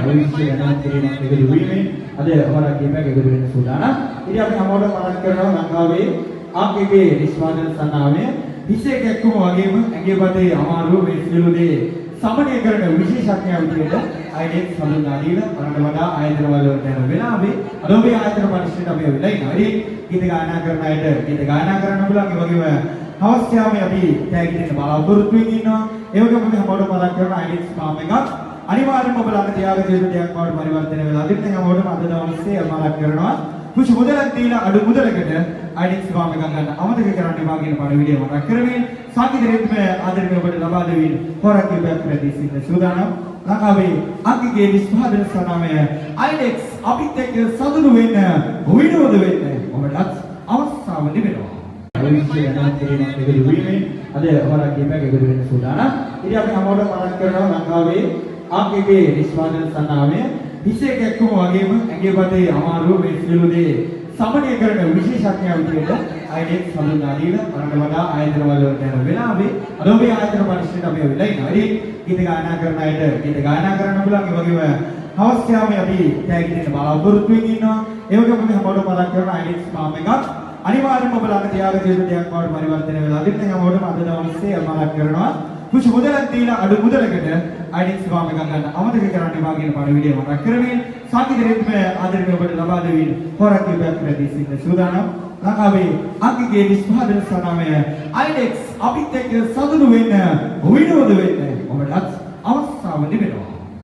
भविष्य गणना के हुई में अदे हमारा गेम है के गुरु ने सुधाना इधर අපි හැමෝටම මතක් කරනවා ලංකාවේ ආකේගේ නිෂ්පාදන සන්නාමය හිසේ කැක්කුම වගේම ඇගේ පතේ අමාරු මේ සියලු දේ සමනය කරන විශේෂඥයා විදියට අයිඩෙක් සම්බන්ධ දීලා අරකට වඩා ආයතන වල යන වෙලාවේ අද ඔබේ ආයතන පරිශ්‍රයට අපි වෙලා ඉන්නවා. ඉතින් ගීත ගායනා කරන අයට ගීත ගායනා කරන්න පුළුවන්. ඒ වගේම අවස්ථාවේ අපි තෑගි දෙන්න බලාපොරොත්තු වෙමින් ඉන්නවා. ඒ වගේම අපි හැමෝටම මතක් කරන අයිඩෙක් ස්පාම් එකක් අනිවාර්යයෙන්ම ඔබ ළඟ තියාගත යුතු දෙයක් බවට පරිවර්තනය වෙලා තිබෙනවා. හැමෝටම අද දවසේ මතක් කරනවා. කුෂ මුදලක් දීලා අඩු මුදලකට අයිඩෙක් ස්පාම් එකක් ගන්න අමතක කරන්න එපා කියන පණිවිඩය මතක් කරමින් සංගීත රිද්ම ආදරණීය ඔබට ලබා දෙමින් හොරක් ඉබක් ප්‍රති සින්න සූදානම්. ලංකාවේ අංගිකේ නිෂ්පාදන සනාමය අයිඩෙක්ස් අපිත් එක්ක සතුටු වෙන්න විනෝද වෙන්න ඔබටත් අවස්ථාව ලැබෙනවා. භවිෂ්‍ය ගණනා के हुई में अदे हमारा गेम है के गुरु ने सुधाना इधर අපි හැමෝටම මතක් කරනවා ලංකාවේ ආකේගේ නිෂ්පාදන සනාමය හිසේ කැක්කුම වගේම ඇගේ පතේ අමාරු මේ සියලු දේ සමනය කරන විශේෂඥයා විදියට අයිඩෙක් සම්බන්ධ දීලා අරකට වඩා ආයතන වල යන වෙලාවේ අද ඔබේ ආයතන පරිශ්‍රයට අපි වෙලා ඉන්නවා. ඉතින් ගීත ගායනා කරන අයට ගීත ගායනා කරන්න පුළුවන්. ඒ වගේම අවස්ථාවේ අපි තෑගි දෙන්න බලාපොරොත්තු වෙමින් ඉන්නවා. ඒ වගේම අපි හැමෝටම මතක් කරන අයිඩෙක් ස්පාම් එකක් අනිවාර්යයෙන්ම ඔබ ළඟ තියාගත යුතු දෙයක් බවට පරිවර්තනය වෙලා තිබෙනවා. හැමෝටම අද දවසේ මතක් කරනවා. කුෂ මුදලක් දීලා අඩු මුදලකට අයිඩෙක් ස්පාම් එකක් ගන්න අමතක කරන්න එපා කියන පණිවිඩය මතක් කරමින් සංගීත රිද්ම ආදරණීය ඔබට ලබා දෙමින් හොරක් ඉබක් ප්‍රති සින්න සූදානම්. ලංකාවේ අංගිකේ නිෂ්පාදන සනාමය අයිඩෙක්ස් අපිත් එක්ක සතුටු වෙන්න විනෝද වෙන්න ඔබටත් අවස්ථාව ලැබෙනවා.